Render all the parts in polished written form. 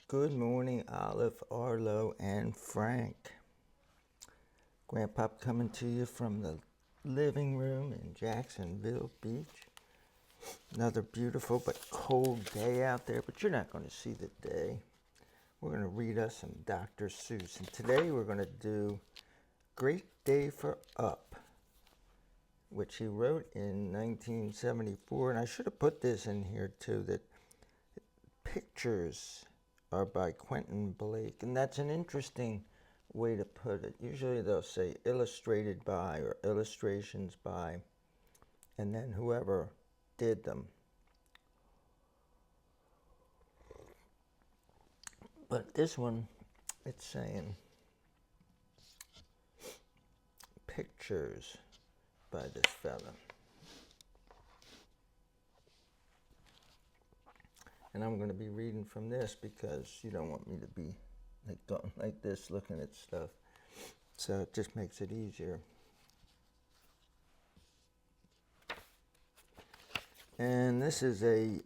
Good morning, Olive, Arlo, and Frank. Grandpa coming to you from the living room in Jacksonville Beach. Another beautiful but cold day out there, but you're not going to see the day. We're going to read us some Dr. Seuss, and today we're going to do Great Day for Up, which he wrote in 1974, and I should have put this in here too, that pictures are by Quentin Blake, and that's an interesting way to put it. Usually they'll say illustrated by or illustrations by, and then whoever did them. But this one, it's saying pictures by this fella. And I'm going to be reading from this because you don't want me to be going like this looking at stuff. So it just makes it easier. And this is a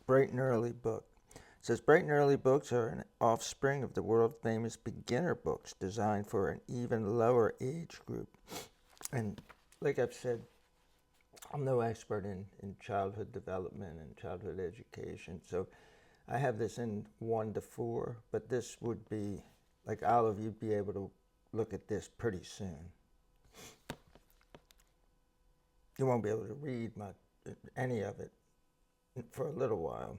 Bright and Early book. It says Bright and Early books are an offspring of the world-famous beginner books designed for an even lower age group. And like I've said, I'm no expert in childhood development and childhood education, so I have this in 1 to 4, but this would be, like Olive, you'd be able to look at this pretty soon. You won't be able to read any of it for a little while.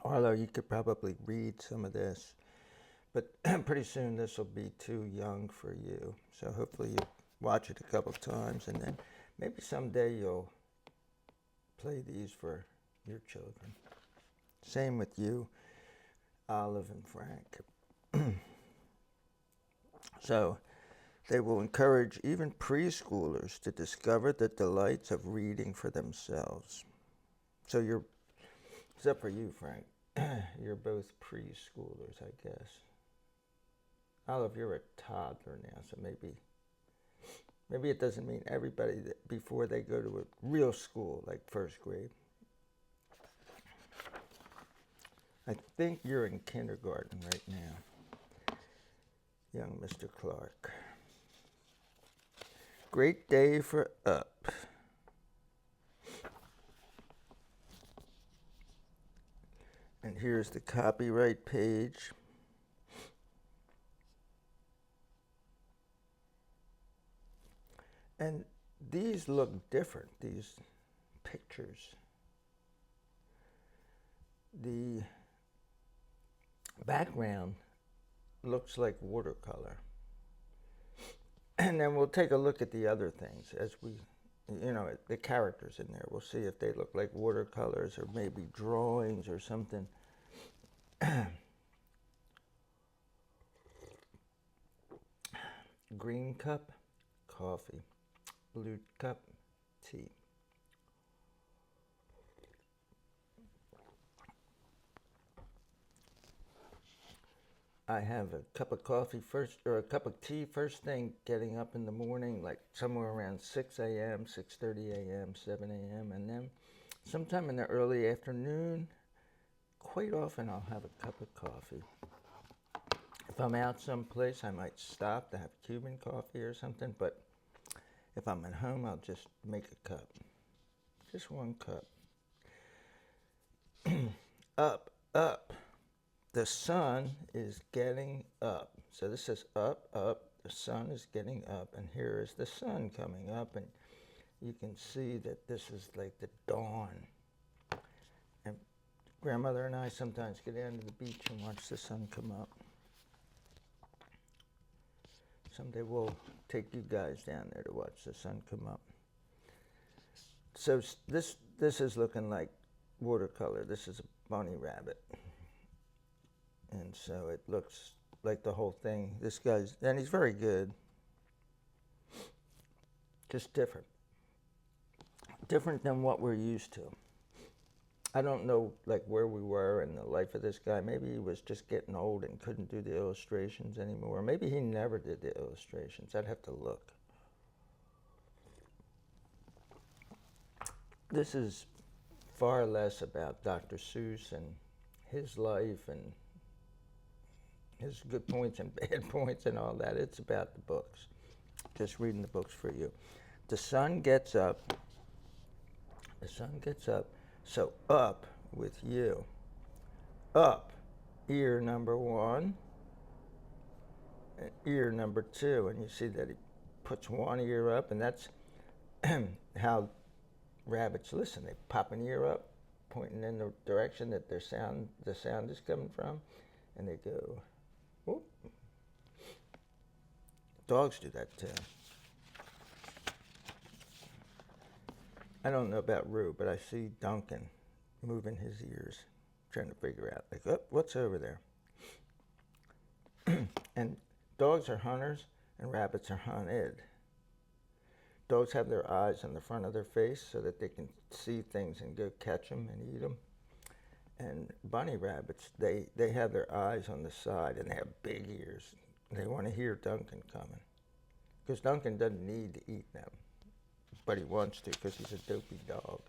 Although you could probably read some of this, but pretty soon this will be too young for you. So hopefully you watch it a couple times, and then maybe someday you'll play these for your children. Same with you, Olive and Frank. So they will encourage even preschoolers to discover the delights of reading for themselves. So except for you, Frank, you're both preschoolers, I guess. Olive, you're a toddler now, so maybe it doesn't mean everybody that before they go to a real school, like first grade. I think you're in kindergarten right now, young Mr. Clark. Great day for Up. And here's the copyright page. And these look different, these pictures. The background looks like watercolor. And then we'll take a look at the other things as the characters in there. We'll see if they look like watercolors or maybe drawings or something. Green cup, coffee. Blue cup, tea. I have a cup of coffee first, or a cup of tea first thing getting up in the morning, like somewhere around 6 a.m., 6:30 a.m., 7 a.m., and then sometime in the early afternoon, quite often I'll have a cup of coffee. If I'm out someplace, I might stop to have Cuban coffee or something, but if I'm at home, I'll just make a cup. Just 1 cup. Up, up. The sun is getting up. So this says up, up. The sun is getting up. And here is the sun coming up. And you can see that this is like the dawn. And grandmother and I sometimes get down to the beach and watch the sun come up. Someday we'll take you guys down there to watch the sun come up. So this is looking like watercolor. This is a bunny rabbit. And so it looks like the whole thing. This guy's, and he's very good. Just different. Different than what we're used to. I don't know like where we were in the life of this guy. Maybe he was just getting old and couldn't do the illustrations anymore. Maybe he never did the illustrations. I'd have to look. This is far less about Dr. Seuss and his life and his good points and bad points and all that. It's about the books. Just reading the books for you. The sun gets up. The sun gets up. So up with you. Up, ear number one, and ear number two. And you see that he puts one ear up, and that's how rabbits listen. They pop an ear up, pointing in the direction that the sound is coming from, and they go, whoop. Dogs do that too. I don't know about Rue, but I see Duncan moving his ears, trying to figure out, like, oh, what's over there? And dogs are hunters, and rabbits are hunted. Dogs have their eyes on the front of their face so that they can see things and go catch them and eat them. And bunny rabbits, they have their eyes on the side, and they have big ears. They want to hear Duncan coming, because Duncan doesn't need to eat them, but he wants to because he's a dopey dog.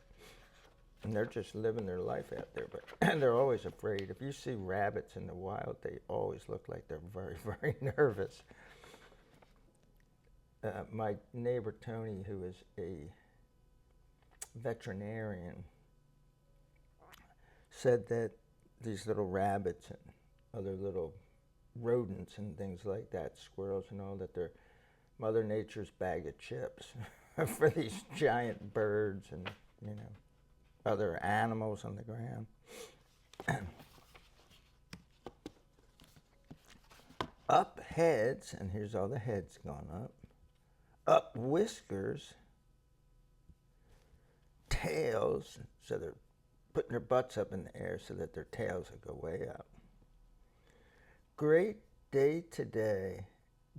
And they're just living their life out there, but they're always afraid. If you see rabbits in the wild, they always look like they're very, very nervous. My neighbor Tony, who is a veterinarian, said that these little rabbits and other little rodents and things like that, squirrels and all, that they're Mother Nature's bag of chips for these giant birds and, other animals on the ground. Up heads, and here's all the heads gone up. Up whiskers, tails, so they're putting their butts up in the air so that their tails will go way up. Great day today.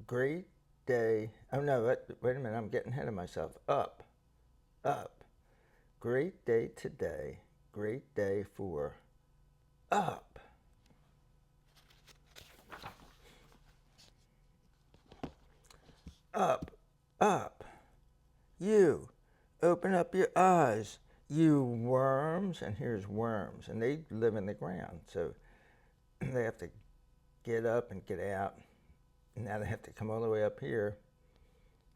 Great day. Oh no, wait a minute, I'm getting ahead of myself. Up. Great day today. Great day for up. Up. You. Open up your eyes. You worms. And here's worms. And they live in the ground. So they have to get up and get out. And now they have to come all the way up here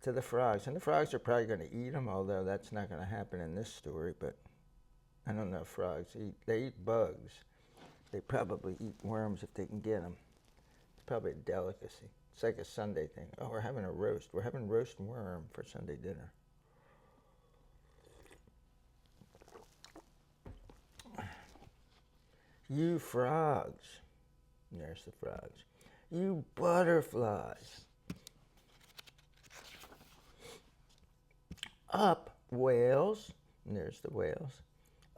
to the frogs. And the frogs are probably going to eat them, although that's not going to happen in this story. But I don't know if frogs eat. They eat bugs. They probably eat worms if they can get them. It's probably a delicacy. It's like a Sunday thing. Oh, we're having a roast. We're having roast worm for Sunday dinner. You frogs. There's the frogs. You butterflies. Up whales. And there's the whales.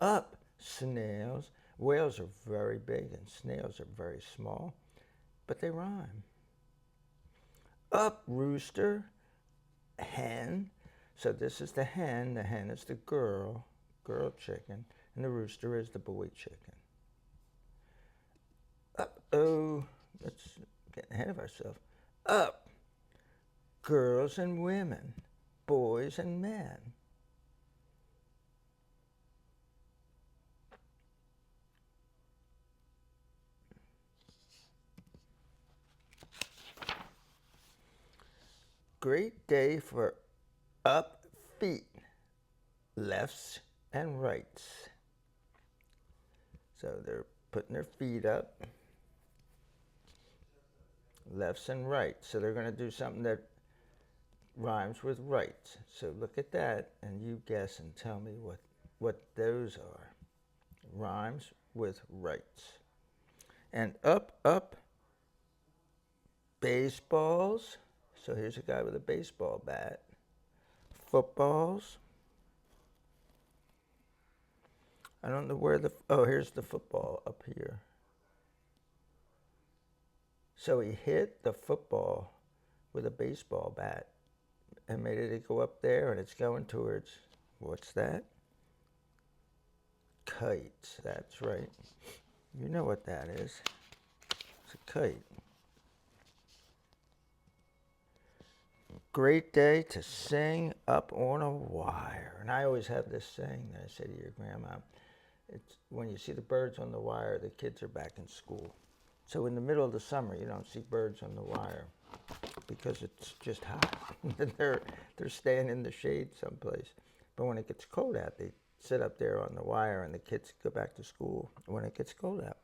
Up snails. Whales are very big and snails are very small, but they rhyme. Up rooster. Hen. So this is the hen. The hen is the girl chicken, and the rooster is the boy chicken. Oh, let's get ahead of ourselves. Up, girls and women, boys and men. Great day for up feet, lefts and rights. So they're putting their feet up, lefts and rights. So they're going to do something that rhymes with rights. So look at that and you guess and tell me what those are. Rhymes with rights. And up, baseballs. So here's a guy with a baseball bat. Footballs. I don't know where here's the football up here. So he hit the football with a baseball bat and made it go up there, and it's going towards, what's that? Kites, that's right. You know what that is. It's a kite. Great day to sing up on a wire. And I always have this saying that I say to your grandma. It's when you see the birds on the wire, the kids are back in school. So in the middle of the summer, you don't see birds on the wire because it's just hot. they're staying in the shade someplace. But when it gets cold out, they sit up there on the wire, and the kids go back to school when it gets cold out.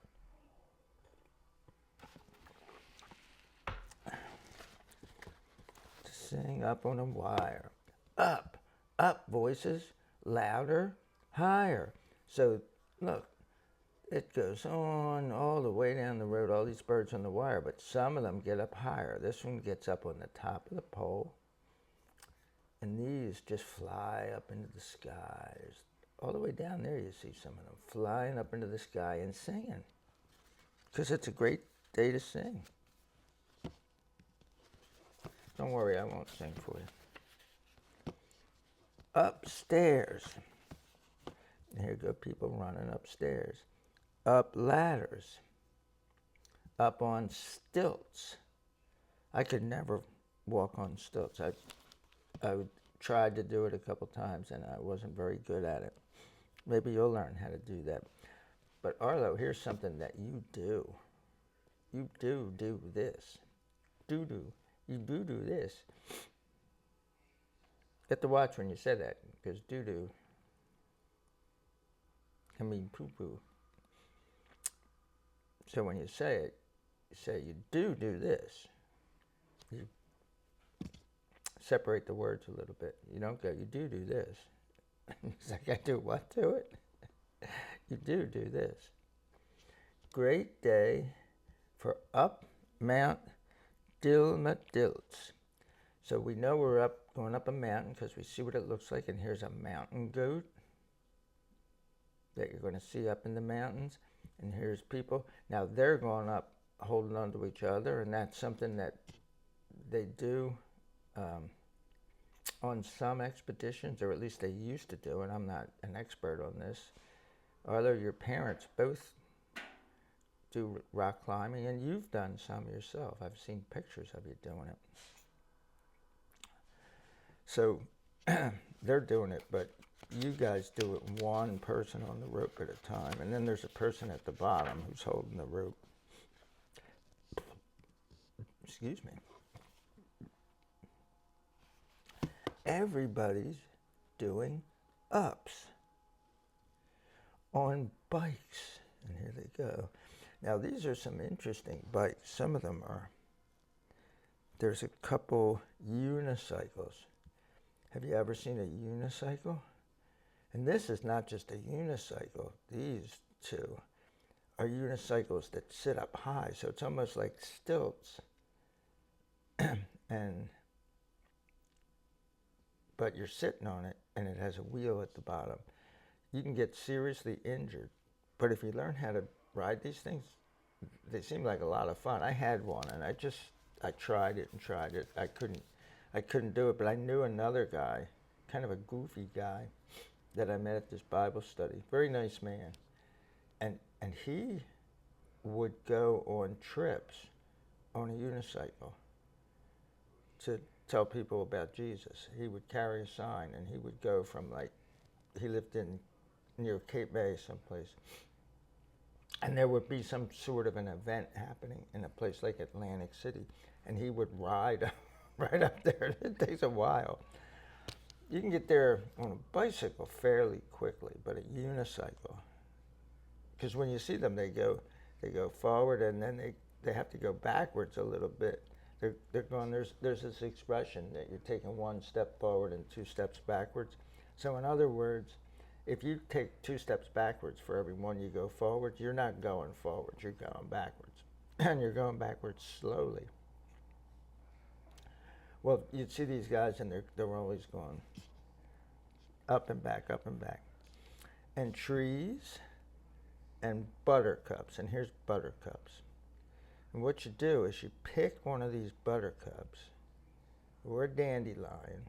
Sing up on a wire. Up, up voices, louder, higher. So look, it goes on all the way down the road, all these birds on the wire, but some of them get up higher. This one gets up on the top of the pole, and these just fly up into the sky. There's, all the way down there you see some of them flying up into the sky and singing, because it's a great day to sing. Don't worry, I won't sing for you. Upstairs. Here go people running upstairs. Up ladders. Up on stilts. I could never walk on stilts. I tried to do it a couple times, and I wasn't very good at it. Maybe you'll learn how to do that. But Arlo, here's something that you do. You do this. You do this. You have to watch when you say that, because doo-doo can mean poo-poo. So when you say it, you say you do this. You separate the words a little bit. You don't go, you do this. It's like, I do what to it? You do this. Great day for up Mount Dilma-Dilts. So we know we're going up a mountain because we see what it looks like, and here's a mountain goat that you're going to see up in the mountains, and here's people. Now they're going up holding on to each other, and that's something that they do on some expeditions, or at least they used to do, and I'm not an expert on this. Although your parents both do rock climbing, and you've done some yourself. I've seen pictures of you doing it. So they're doing it, but you guys do it one person on the rope at a time, and then there's a person at the bottom who's holding the rope. Excuse me. Everybody's doing ups on bikes, and here they go. Now these are some interesting bikes. Some of them are, there's a couple unicycles. Have you ever seen a unicycle? And this is not just a unicycle. These two are unicycles that sit up high, so it's almost like stilts. But you're sitting on it, and it has a wheel at the bottom. You can get seriously injured, but if you learn how to ride these things, they seem like a lot of fun. I had one, and I tried it. I couldn't do it, but I knew another guy, kind of a goofy guy, that I met at this Bible study. Very nice man. And he would go on trips on a unicycle to tell people about Jesus. He would carry a sign, and he would go from, like, he lived near Cape May someplace, and there would be some sort of an event happening in a place like Atlantic City, and he would ride right up there. It takes a while. You can get there on a bicycle fairly quickly, but a unicycle, because when you see them, they go forward, and then they have to go backwards a little bit. They're going, there's this expression that you're taking one step forward and 2 steps backwards. So in other words, if you take 2 steps backwards for every one you go forward, you're not going forward, you're going backwards. And you're going backwards slowly. Well, you'd see these guys, and they're always going up and back, up and back. And trees and buttercups, and here's buttercups. And what you do is you pick one of these buttercups, or a dandelion,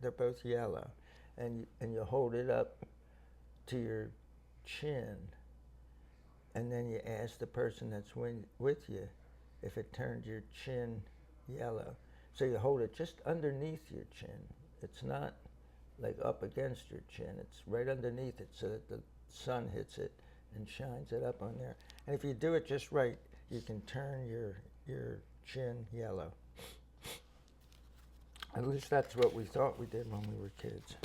they're both yellow, and you hold it up to your chin, and then you ask the person that's with you if it turned your chin yellow. So you hold it just underneath your chin. It's not like up against your chin, it's right underneath it, so that the sun hits it and shines it up on there. And if you do it just right, you can turn your chin yellow. At least that's what we thought we did when we were kids.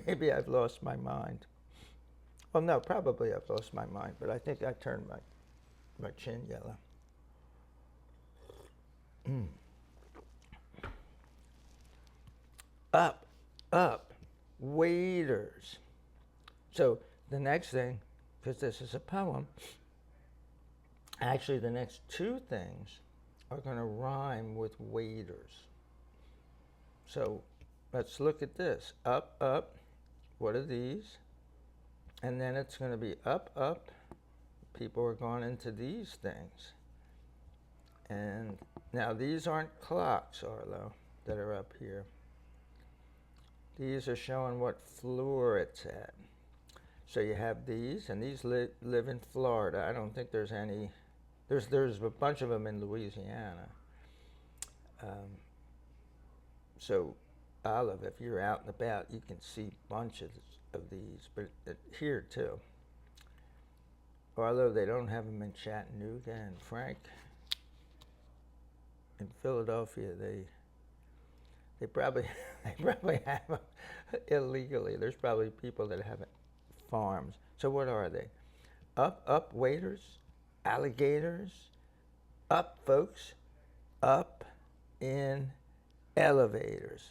Maybe I've lost my mind. Well, no, probably I've lost my mind, but I think I turned my chin yellow. Up, up, waiters. So the next thing, because this is a poem, actually the next two things are going to rhyme with waiters. So let's look at this. Up, up, what are these? And then it's going to be up, up. People are going into these things. And now these aren't clocks, Arlo, that are up here. These are showing what floor it's at. So you have these, and these live in Florida. I don't think there's any. There's a bunch of them in Louisiana. So, Olive, if you're out and about, you can see bunches of these, but here too. Although they don't have them in Chattanooga and Frank, in Philadelphia, they probably have them illegally. There's probably people that have farms. So what are they? Up waiters, alligators, up folks, up in elevators.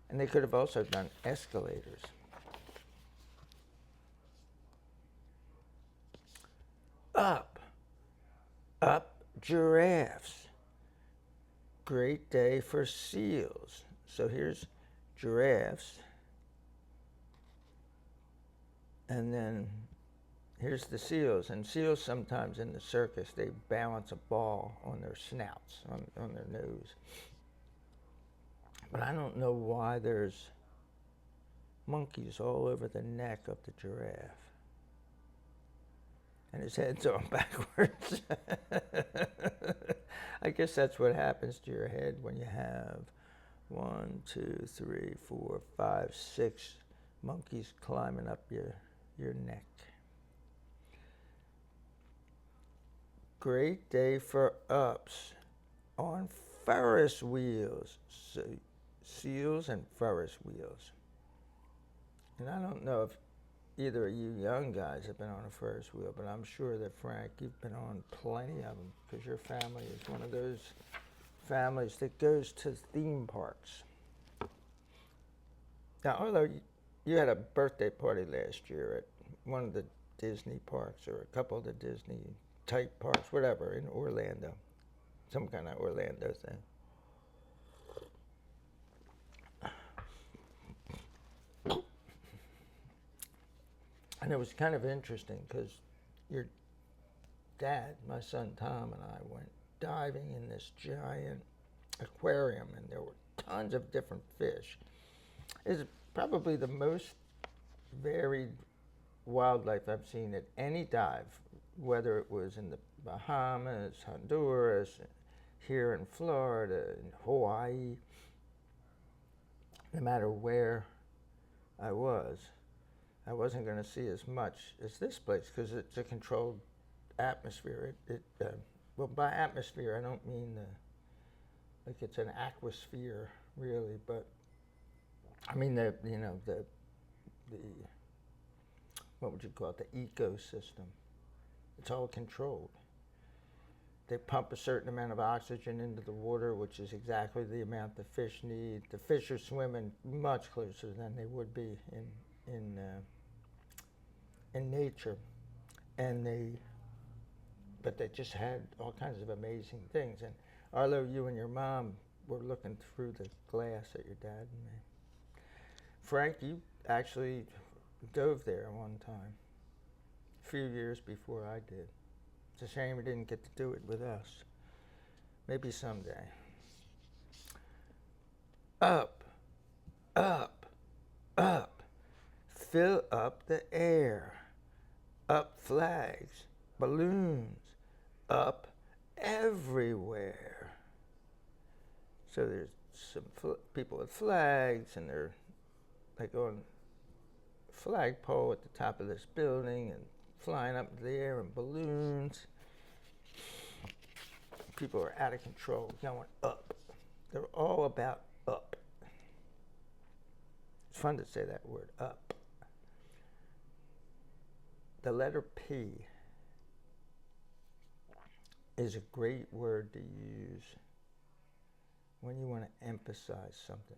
And they could have also done escalators. Up giraffes. Great day for seals. So here's giraffes. And then here's the seals. And seals sometimes in the circus, they balance a ball on their snouts, on their nose. But I don't know why there's monkeys all over the neck of the giraffe. And his head's on backwards. I guess that's what happens to your head when you have 1, 2, 3, 4, 5, 6 monkeys climbing up your neck. Great day for ups on Ferris wheels. So, seals and Ferris wheels. And I don't know if either of you young guys have been on a Ferris wheel, but I'm sure that, Frank, you've been on plenty of them because your family is one of those families that goes to theme parks. Now, although you had a birthday party last year at one of the Disney parks or a couple of the Disney type parks, whatever, in Orlando, some kind of Orlando thing. And it was kind of interesting because your dad, my son Tom, and I went diving in this giant aquarium, and there were tons of different fish. It's probably the most varied wildlife I've seen at any dive, whether it was in the Bahamas, Honduras, here in Florida, in Hawaii. No matter where I wasn't going to see as much as this place because it's a controlled atmosphere. Well, by atmosphere, I don't mean like it's an aquasphere really, but I mean the what would you call it? The ecosystem. It's all controlled. They pump a certain amount of oxygen into the water, which is exactly the amount the fish need. The fish are swimming much closer than they would be in nature, but they just had all kinds of amazing things. And Arlo, you and your mom were looking through the glass at your dad and me. Frank, you actually dove there one time, a few years before I did. It's a shame we didn't get to do it with us. Maybe someday. Up, up, up. Fill up the air. Up flags, balloons, up everywhere. So there's some people with flags, and they're like on a flagpole at the top of this building and flying up in the air in balloons. People are out of control, going up. They're all about up. It's fun to say that word, up. The letter P is a great word to use when you want to emphasize something.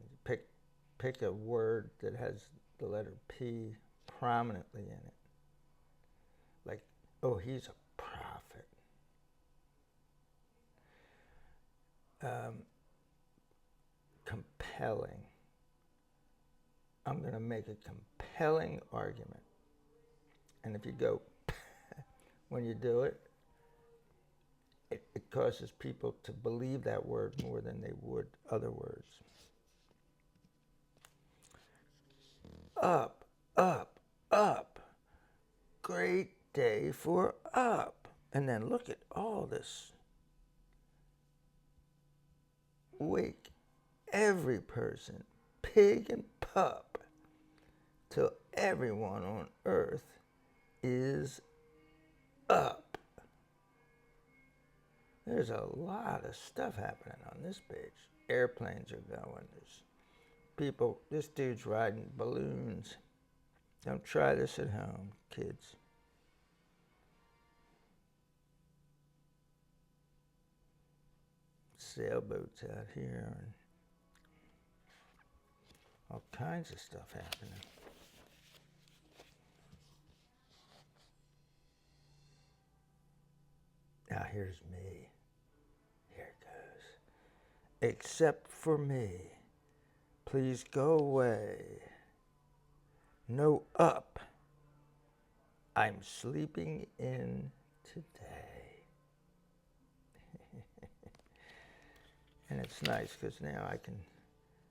Pick a word that has the letter P prominently in it. Like, oh, he's a prophet. Compelling. I'm going to make a compelling argument. And if you go, when you do it, it causes people to believe that word more than they would other words. Up, up, up. Great day for up. And then look at all this. Wake every person, pig and pup, till everyone on earth is up. There's a lot of stuff happening on this page. Airplanes are going. There's people, this dude's riding balloons. Don't try this at home, kids. Sailboats out here and all kinds of stuff happening. Now here's me. Here it goes. Except for me. Please go away. No up. I'm sleeping in today. And it's nice because now I can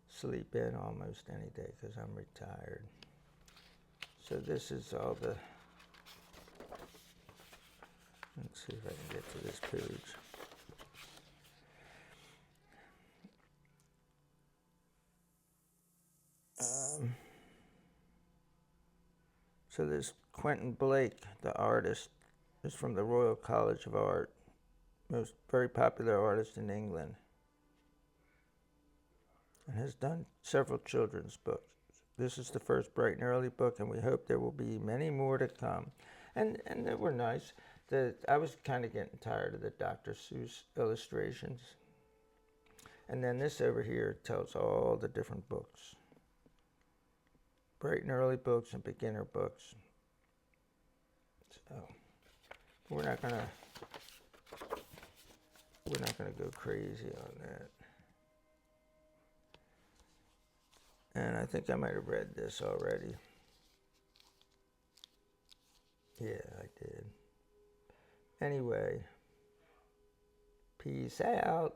sleep in almost any day because I'm retired. So this is all the, let's see if I can get to this page. So this Quentin Blake, the artist, is from the Royal College of Art, most very popular artist in England, and has done several children's books. This is the first Bright and Early book, and we hope there will be many more to come. And they were nice. I was kind of getting tired of the Dr. Seuss illustrations. And then this over here tells all the different books. Bright and Early books and beginner books. So we're not gonna go crazy on that. And I think I might have read this already. Yeah, I did. Anyway, peace out.